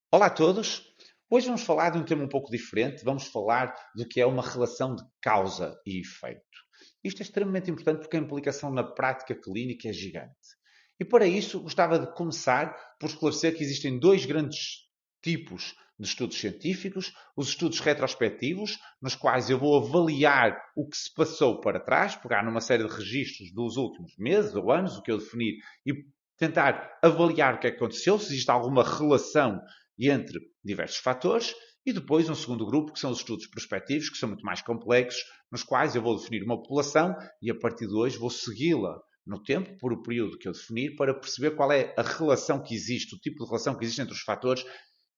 Olá a todos! Hoje vamos falar de um tema um pouco diferente. Vamos falar do que é uma relação de causa e efeito. Isto é extremamente importante porque a implicação na prática clínica é gigante. E para isso, gostava de começar por esclarecer que existem dois grandes tipos de estudos científicos: os estudos retrospectivos, nos quais eu vou avaliar o que se passou para trás, pegar numa série de registros dos últimos meses ou anos, o que eu definir, e tentar avaliar o que é que aconteceu, se existe alguma relação entre diversos fatores, e depois um segundo grupo, que são os estudos prospectivos, que são muito mais complexos, nos quais eu vou definir uma população e a partir de hoje vou segui-la no tempo, por o período que eu definir, para perceber qual é a relação que existe, o tipo de relação que existe entre os fatores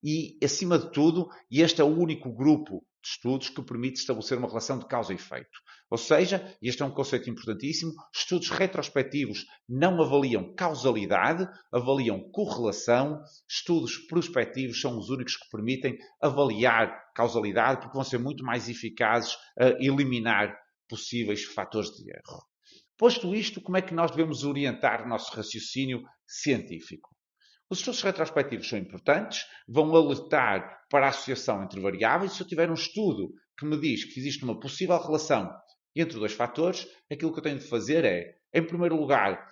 e, acima de tudo, este é o único grupo de estudos que permite estabelecer uma relação de causa e efeito. Ou seja, e este é um conceito importantíssimo, estudos retrospectivos não avaliam causalidade, avaliam correlação. Estudos prospectivos são os únicos que permitem avaliar causalidade, porque vão ser muito mais eficazes a eliminar possíveis fatores de erro. Posto isto, como é que nós devemos orientar o nosso raciocínio científico? Os estudos retrospectivos são importantes, vão alertar para a associação entre variáveis. Se eu tiver um estudo que me diz que existe uma possível relação entre dois fatores, aquilo que eu tenho de fazer é, em primeiro lugar,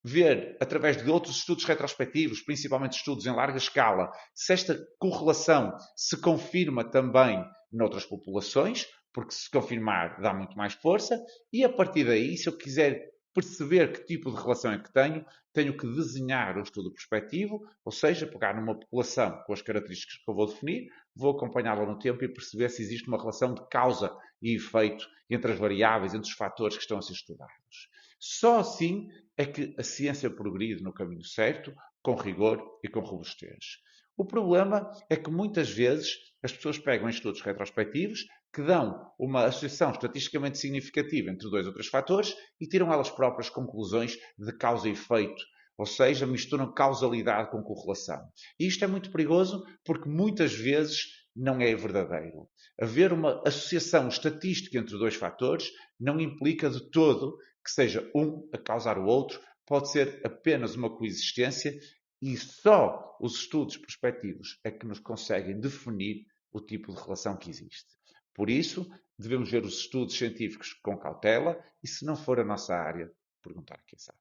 ver, através de outros estudos retrospectivos, principalmente estudos em larga escala, se esta correlação se confirma também noutras populações, porque se confirmar dá muito mais força, e a partir daí, se eu quiser perceber que tipo de relação é que tenho que desenhar um estudo prospectivo, ou seja, pegar numa população com as características que eu vou definir, vou acompanhá-la no tempo e perceber se existe uma relação de causa e efeito entre as variáveis, entre os fatores que estão a ser estudados. Só assim é que a ciência progride no caminho certo, com rigor e com robustez. O problema é que muitas vezes as pessoas pegam em estudos retrospectivos que dão uma associação estatisticamente significativa entre dois ou três fatores e tiram elas próprias conclusões de causa e efeito, ou seja, misturam causalidade com correlação. E isto é muito perigoso porque muitas vezes não é verdadeiro. Haver uma associação estatística entre dois fatores não implica de todo que seja um a causar o outro, pode ser apenas uma coexistência e só os estudos prospectivos é que nos conseguem definir o tipo de relação que existe. Por isso, devemos ver os estudos científicos com cautela e, se não for a nossa área, perguntar a quem sabe.